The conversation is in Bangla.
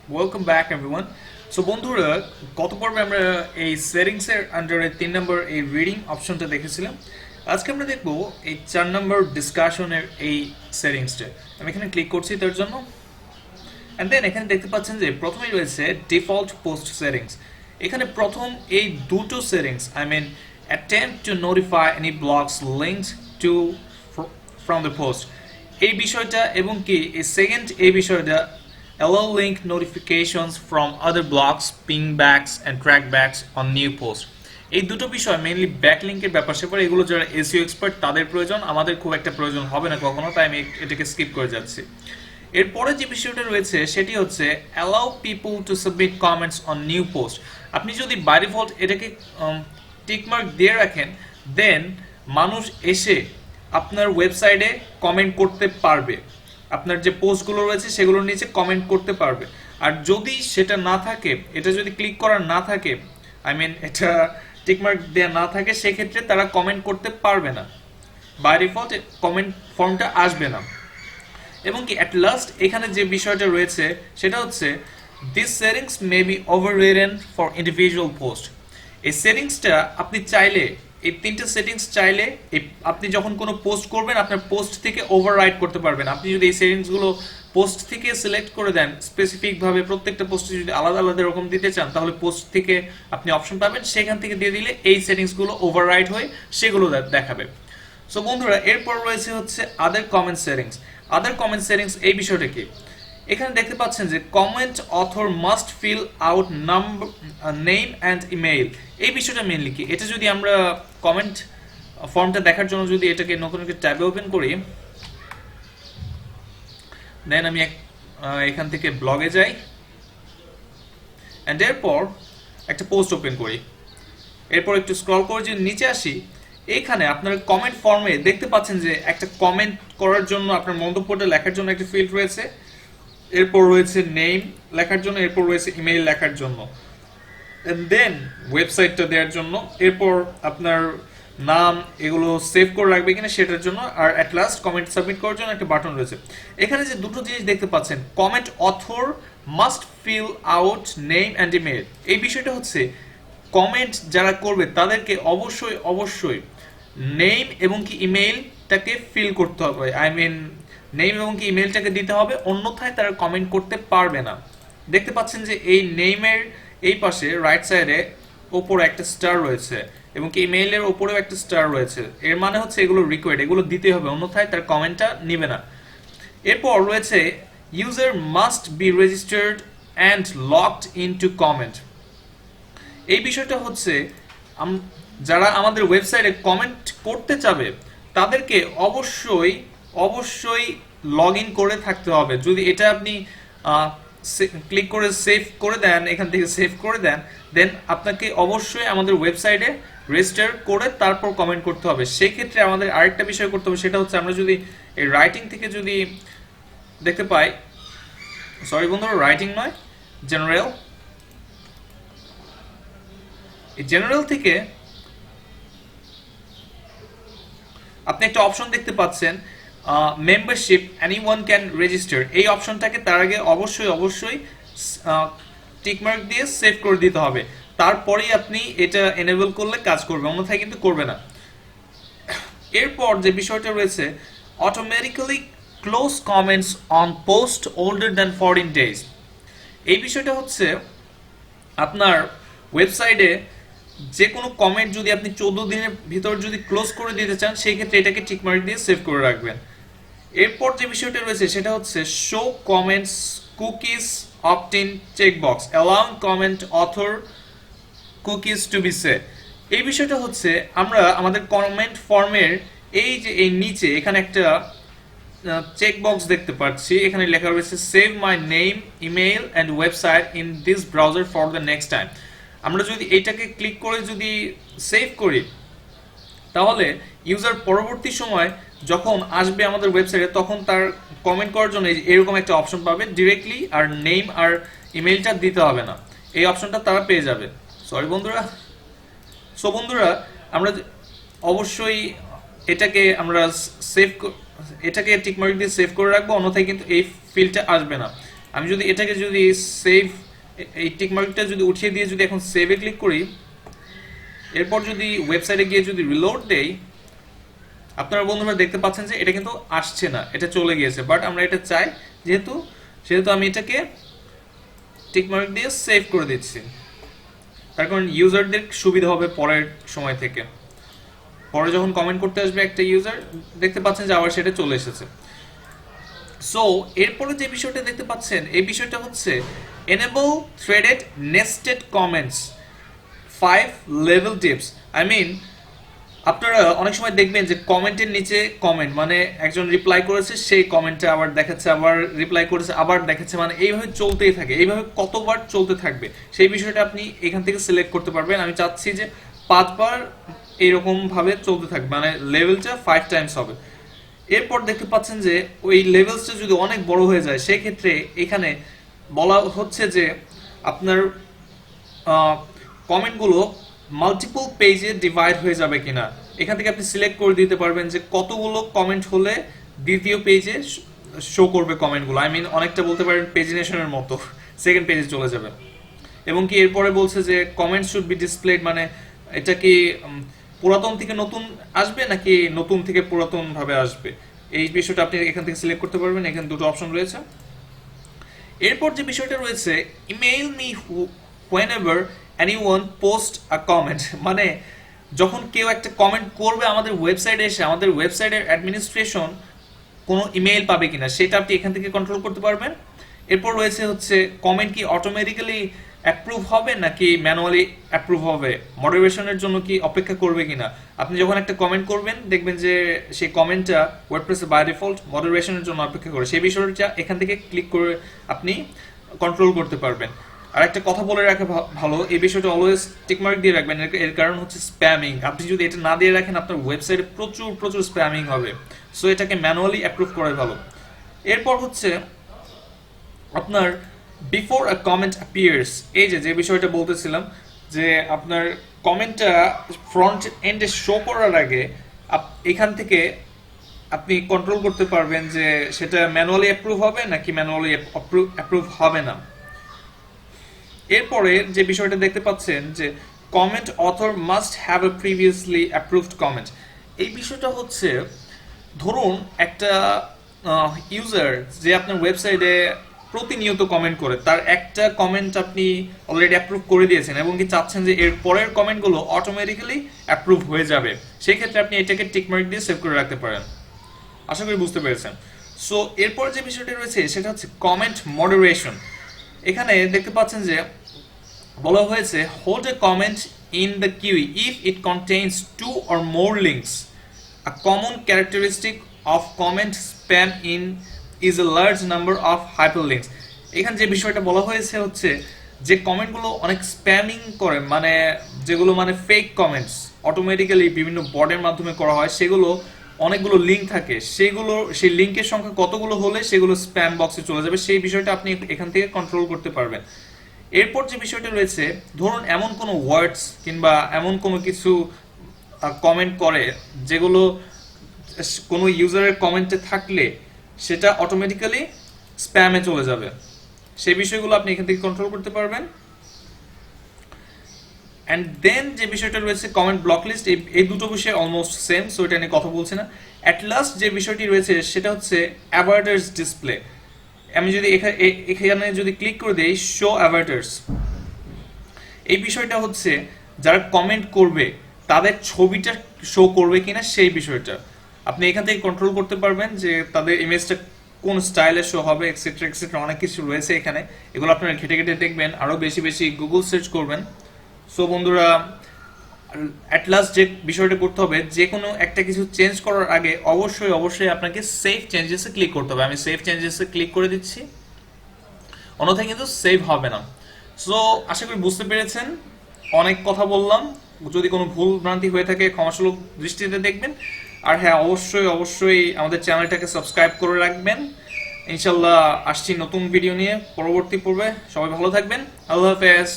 Welcome back everyone. So বন্ধুরা গত পর্বে আমরা এই সেটিংস এর আন্ডারে 3 নম্বর এই রিডিং অপশনটা দেখেছিলাম। আজকে আমরা দেখব এই 4 নম্বর ডিসকাশনের এই সেটিংসটা। আমি এখানে ক্লিক করছি তার জন্য। এন্ড দেন এখানে দেখতে পাচ্ছেন যে প্রথমেই রয়েছে ডিফল্ট পোস্ট সেটিংস। এখানে প্রথম এই দুটো settings attempt to notify any blogs linked to from the post এই বিষয়টা এবং কি এই সেকেন্ড এই বিষয়টা allow link notifications from other blogs pingbacks and trackbacks on new post এই দুটো বিষয় মেইনলি ব্যাকলিংকের ব্যাপার স্যাপার এগুলো যারা এসইও এক্সপার্ট তাদের প্রয়োজন আমাদের খুব একটা প্রয়োজন হবে না কখনো তাই আমি এটাকে স্কিপ করে যাচ্ছি এরপরে যে বিষয়টা রয়েছে সেটি হচ্ছে allow people to submit comments on new post আপনি যদি বাই ডিফল্ট এটাকে টিক মার্ক দিয়ে রাখেন দেন মানুষ এসে আপনার ওয়েবসাইটে কমেন্ট করতে পারবে আপনার যে পোস্টগুলো রয়েছে সেগুলোর নিচে কমেন্ট করতে পারবে আর যদি সেটা না থাকে এটা যদি ক্লিক করা না থাকে এটা টিক মার্ক দেওয়া না থাকে সেক্ষেত্রে তারা কমেন্ট করতে পারবে না বাই ডিফল্ট কমেন্ট ফর্মটা আসবে না এবং কি অ্যাট লাস্ট এখানে যে বিষয়টা রয়েছে সেটা হচ্ছে this settings may be overridden for individual post এই সেটিংসটা আপনি চাইলে এই তিনটে সেটিংস চাইলে আপনি যখন কোনো পোস্ট করবেন আপনার পোস্ট থেকে ওভাররাইড করতে পারবেন আপনি যদি এই সেটিংসগুলো পোস্ট থেকে সিলেক্ট করে দেন স্পেসিফিকভাবে প্রত্যেকটা পোস্টে যদি আলাদা আলাদা রকম দিতে চান তাহলে পোস্ট থেকে আপনি অপশন পাবেন সেখান থেকে দিয়ে দিলে এই সেটিংসগুলো ওভাররাইড হয়ে সেগুলো দেখাবে সো বন্ধুরা এরপর রয়েছে হচ্ছে আদার কমেন্ট সেটিংস এই বিষয়টা কি এখানে দেখতে পাচ্ছেন যে comment author must fill out number name and email এই বিষয়টা মেইনলি কি এটা যদি আমরা কমেন্ট ফর্মটা দেখার জন্য যদি এটাকে নতুন একটা ট্যাবে ওপেন করি দেন আমি এখান থেকে ব্লগে যাই অ্যান্ড এরপর একটা পোস্ট ওপেন করি এরপর একটু স্ক্রল করে যদি নিচে আসি এখানে আপনার কমেন্ট ফর্মে দেখতে পাচ্ছেন যে একটা কমেন্ট করার জন্য আপনার মন্তব্যটা লেখার জন্য একটা ফিল্ড রয়েছে এরপর রয়েছে নেম লেখার জন্য এরপর রয়েছে ইমেইল লেখার জন্য এন্ড দেন ওয়েবসাইটটা দেওয়ার জন্য এরপর আপনার নাম এগুলো সেভ করে রাখবে কিনা সেটার জন্য আর অ্যাট লাস্ট কমেন্ট সাবমিট করার জন্য একটা বাটন রয়েছে এখানে যে দুটো জিনিস দেখতে পাচ্ছেন comment author must fill out name and email এই বিষয়টা হচ্ছে কমেন্ট যারা করবে তাদেরকে অবশ্যই নেম এবং কি ইমেইলটাকে ফিল করতে হবে নেম এবং কি ইমেইলটাকে দিতে হবে অন্যথায় তারা কমেন্ট করতে পারবে না দেখতে পাচ্ছেন যে এই নেমের এই পাশে রাইট সাইডে ওপরে একটা স্টার রয়েছে এবং কি ইমেইলের ওপরেও একটা স্টার রয়েছে এর মানে হচ্ছে এগুলো রিকোয়ার্ড এগুলো দিতে হবে অন্যথায় তার কমেন্টটা নেবে না এরপর রয়েছে user must be registered and logged into comment এই বিষয়টা হচ্ছে যারা আমাদের ওয়েবসাইটে কমেন্ট করতে চাবে তাদেরকে অবশ্যই লগ ইন করে থাকতে হবে যদি এটা আপনি ক্লিক করে সেভ করে দেন এখান থেকে সেভ করে দেন দেন আপনাকে অবশ্যই আমাদের ওয়েবসাইটে রেজিস্টার করে তারপর কমেন্ট করতে হবে সেই ক্ষেত্রে আমাদের আরেকটা বিষয় করতে হবে সেটা হচ্ছে আমরা যদি এই রাইটিং থেকে যদি দেখতে পাই সরি বন্ধুরা রাইটিং নয় জেনারেল থেকে আপনি একটা অপশন দেখতে পাচ্ছেন মেম্বারশিপ এনিওয়ান ক্যান রেজিস্টার এই অপশনটাকে তার আগে অবশ্যই টিকমার্ক দিয়ে সেভ করে দিতে হবে তারপরেই আপনি এটা এনেবল করলে কাজ করবে অন্যথায় কিন্তু করবে না এরপর যে বিষয়টা রয়েছে automatically close comments on post older than 14 days এই বিষয়টা হচ্ছে আপনার ওয়েবসাইটে যে কোনো কমেন্ট যদি আপনি 14 দিনের ভিতর যদি ক্লোজ করে দিতে চান সেই ক্ষেত্রে এটাকে টিকমার্ক দিয়ে সেভ করে রাখবেন এরপর যে বিষয়টা রয়েছে সেটা হচ্ছে show comments cookies opt in checkbox allow comment author cookies to be set এই বিষয়টা হচ্ছে আমরা আমাদের কমেন্ট ফর্মের এই নিচে এখানে একটা চেকবক্স দেখতে পাচ্ছি এখানে লেখা রয়েছে save my name email and website in this browser for the next time আমরা যদি এইটাকে ক্লিক করে যদি সেভ করি তাহলে ইউজার পরবর্তী সময় যখন আসবে আমাদের ওয়েবসাইটে তখন তার কমেন্ট করার জন্য এরকম একটা অপশন পাবে ডিরেক্টলি আর নেম আর ইমেইলটা দিতে হবে না এই অপশনটা তারা পেয়ে যাবে সরি বন্ধুরা বন্ধুরা আমরা অবশ্যই এটাকে আমরা এটাকে টিকমার্ক দিয়ে সেভ করে রাখবো অন্যথায় কিন্তু এই ফিল্ডটা আসবে না আমি যদি এটাকে যদি সেভ, এই টিক মার্কটা যদি উঠিয়ে দিয়ে যদি এখন সেভে ক্লিক করি, এরপর যদি ওয়েবসাইটে গিয়ে যদি রিলোড দেই, আপনারা বন্ধুরা দেখতে পাচ্ছেন যে এটা কিন্তু আসছে না, এটা চলে গিয়েছে। বাট আমরা এটা চাই, সেহেতু আমি এটাকে টিক মার্ক দিয়ে সেভ করে দিচ্ছি। তার কারণ ইউজারদের সুবিধা হবে পরের সময় থেকে, পরে যখন কমেন্ট করতে আসবে একটা ইউজার, দেখতে পাচ্ছেন যে আবার সেটা চলে এসেছে। সো এরপরে যে বিষয়টা দেখতে পাচ্ছেন, এই বিষয়টা হচ্ছে enable threaded nested comments 5 levels deep. I mean, আপনারা অনেক সময় দেখবেন যে কমেন্টের নিচে কমেন্ট, মানে একজন রিপ্লাই করেছে, সেই কমেন্টে আবার দেখাচ্ছে, আবার রিপ্লাই করেছে, আবার দেখাচ্ছে, মানে এইভাবে চলতেই থাকে। এইভাবে কতবার চলতে থাকবে সেই বিষয়টা আপনি এখান থেকে সিলেক্ট করতে পারবেন। আমি চাচ্ছি যে 5বার এইরকম ভাবে চলতে থাকবে, মানে লেভেলটা 5 টাইমস হবে। এরপর দেখতে পাচ্ছেন যে ওই লেভেলসটা যদি অনেক বড় হয়ে যায়, সেক্ষেত্রে এখানে বলা হচ্ছে যে আপনার কমেন্টগুলো মাল্টিপল পেজে ডিভাইড হয়ে যাবে কিনা। এখান থেকে আপনি সিলেক্ট করে দিতে পারবেন যে কতগুলো কমেন্ট হলে দ্বিতীয় পেজে শো করবে কমেন্টগুলো। আই মিন, অনেকটা বলতে পারেন পেজিনেশনের মতো সেকেন্ড পেজে চলে যাবে। এবং কি এরপরে বলছে যে কমেন্ট শুড বি ডিসপ্লেড, মানে এটা কি পুরাতন থেকে নতুন আসবে নাকি নতুন থেকে পুরাতন ভাবে আসবে, এই বিষয়টা আপনি এখান থেকে সিলেক্ট করতে পারবেন। এখানে দুটো অপশন রয়েছে। এরপর যে বিষয়টা রয়েছে, email me whenever anyone post a comment, মানে যখন কেউ একটা কমেন্ট করবে আমাদের ওয়েবসাইটে এসে, আমাদের ওয়েবসাইটের অ্যাডমিনিস্ট্রেশন কোনো ইমেইল পাবে কিনা সেটা আপনি এখান থেকে কন্ট্রোল করতে পারবেন। এরপর রয়েছে হচ্ছে কমেন্ট কি অটোমেটিক্যালি অ্যাপ্রুভ হবে নাকি ম্যানুয়ালি অ্যাপ্রুভ হবে, মডারেশনের জন্য কি অপেক্ষা করবে কিনা। আপনি যখন একটা কমেন্ট করবেন, দেখবেন যে সেই কমেন্টটা ওয়ার্ডপ্রেসে বাই ডিফল্ট মডারেশনের জন্য অপেক্ষা করে, সেই বিষয়টা এখান থেকে ক্লিক করে আপনি কন্ট্রোল করতে পারবেন। আর একটা কথা বলে রাখা ভালো, এই বিষয়টা অলওয়েজ টিকমার্ক দিয়ে রাখবেন। এর কারণ হচ্ছে স্প্যামিং। আপনি যদি এটা না দিয়ে রাখেন, আপনার ওয়েবসাইটে প্রচুর প্রচুর স্প্যামিং হবে। সো এটাকে ম্যানুয়ালি অ্যাপ্রুভ করাই ভালো। এরপর হচ্ছে আপনার বিফোর আ কমেন্ট অ্যাপিয়ার্স, এই যে বিষয়টা বলতেছিলাম, যে আপনার কমেন্টটা ফ্রন্ট এন্ডে শো করার আগে এখান থেকে আপনি কন্ট্রোল করতে পারবেন যে সেটা ম্যানুয়ালি অ্যাপ্রুভ হবে নাকি ম্যানুয়ালি অ্যাপ্রুভ হবে না। এরপরে যে বিষয়টা দেখতে পাচ্ছেন যে comment author must have a previously approved comment, এই বিষয়টা হচ্ছে ধরুন একটা ইউজার যে আপনার ওয়েবসাইটে প্রতিনিয়ত কমেন্ট করে, তার একটা কমেন্ট আপনি অলরেডি অ্যাপ্রুভ করে দিয়েছেন এবং কি চাচ্ছেন যে এর পরের কমেন্টগুলো অটোমেটিক্যালি অ্যাপ্রুভ হয়ে যাবে, সেই ক্ষেত্রে আপনি এটাকে টিকমার্ক দিয়ে সেভ করে রাখতে পারেন। আশা করি বুঝতে পেরেছেন। সো এরপর যে বিষয়টা রয়েছে সেটা হচ্ছে কমেন্ট মডারেশন। এখানে দেখতে পাচ্ছেন যে বলা হয়েছে hold a comment in the queue if it contains 2 or more links. A common characteristic of comment spam in is a large number of hyperlinks. এখানে যে বিষয়টা বলা হয়েছে হচ্ছে যে কমেন্টগুলো অনেক স্প্যামিং করে, মানে যেগুলো মানে ফেক কমেন্টস অটোমেটিক্যালি বিভিন্ন বটের মাধ্যমে করা হয়, সেগুলো অনেকগুলো লিঙ্ক থাকে, সেগুলো সেই লিঙ্কের সংখ্যা কতগুলো হলে সেগুলো স্প্যাম বক্সে চলে যাবে, সেই বিষয়টা আপনি এখান থেকে কন্ট্রোল করতে পারবেন। এরপর যে বিষয়টা রয়েছে, ধরুন এমন কোনো ওয়ার্ডস কিংবা এমন কোনো কিছু কমেন্ট করে যেগুলো কোনো ইউজারের কমেন্টে থাকলে সেটা অটোমেটিক্যালি স্প্যামে চলে যাবে, সেই বিষয়গুলো আপনি এখান থেকে কন্ট্রোল করতে পারবেন। অ্যান্ড দেন যে বিষয়টা রয়েছে কমেন্ট ব্লক লিস্ট, এই দুটো বিষয় অলমোস্ট সেম, সো এটা নিয়ে কথা বলছি না। অ্যাট লাস্ট যে বিষয়টি রয়েছে সেটা হচ্ছে অ্যাভার্টার্স ডিসপ্লে। আমি যদি এখানে যদি ক্লিক করে দিই শো অ্যাভার্টার্স, এই বিষয়টা হচ্ছে যারা কমেন্ট করবে তাদের ছবিটা শো করবে কিনা সেই বিষয়টা আপনি এখান থেকে কন্ট্রোল করতে পারবেন, যে তাদের ইমেজটা কোন স্টাইলে শো হবে এক্সেট্রা এক্সেট্রা, অনেক কিছু রয়েছে এখানে। এগুলো আপনারা ঘেটে ঘেটে দেখবেন, আরও বেশি বেশি গুগল সার্চ করবেন। সো বন্ধুরা, অ্যাট লাস্ট যে বিষয়টা করতে হবে, যে কোনো একটা কিছু চেঞ্জ করার আগে অবশ্যই আপনাকে সেভ চেঞ্জেসে ক্লিক করতে হবে। আমি সেভ চেঞ্জেসে ক্লিক করে দিচ্ছি, অন্যথায় কিন্তু সেভ হবে না। সো আশা করি বুঝতে পেরেছেন, অনেক কথা বললাম, যদি কোনো ভুল ভ্রান্তি হয়ে থাকে ক্ষমাসুলভ দৃষ্টিতে দেখবেন। আর হ্যাঁ, অবশ্যই আমাদের চ্যানেলটাকে সাবস্ক্রাইব করে রাখবেন। ইনশাল্লাহ আসছি নতুন ভিডিও নিয়ে পরবর্তী পর্বে। সবাই ভালো থাকবেন, আল্লাহ হাফেজ।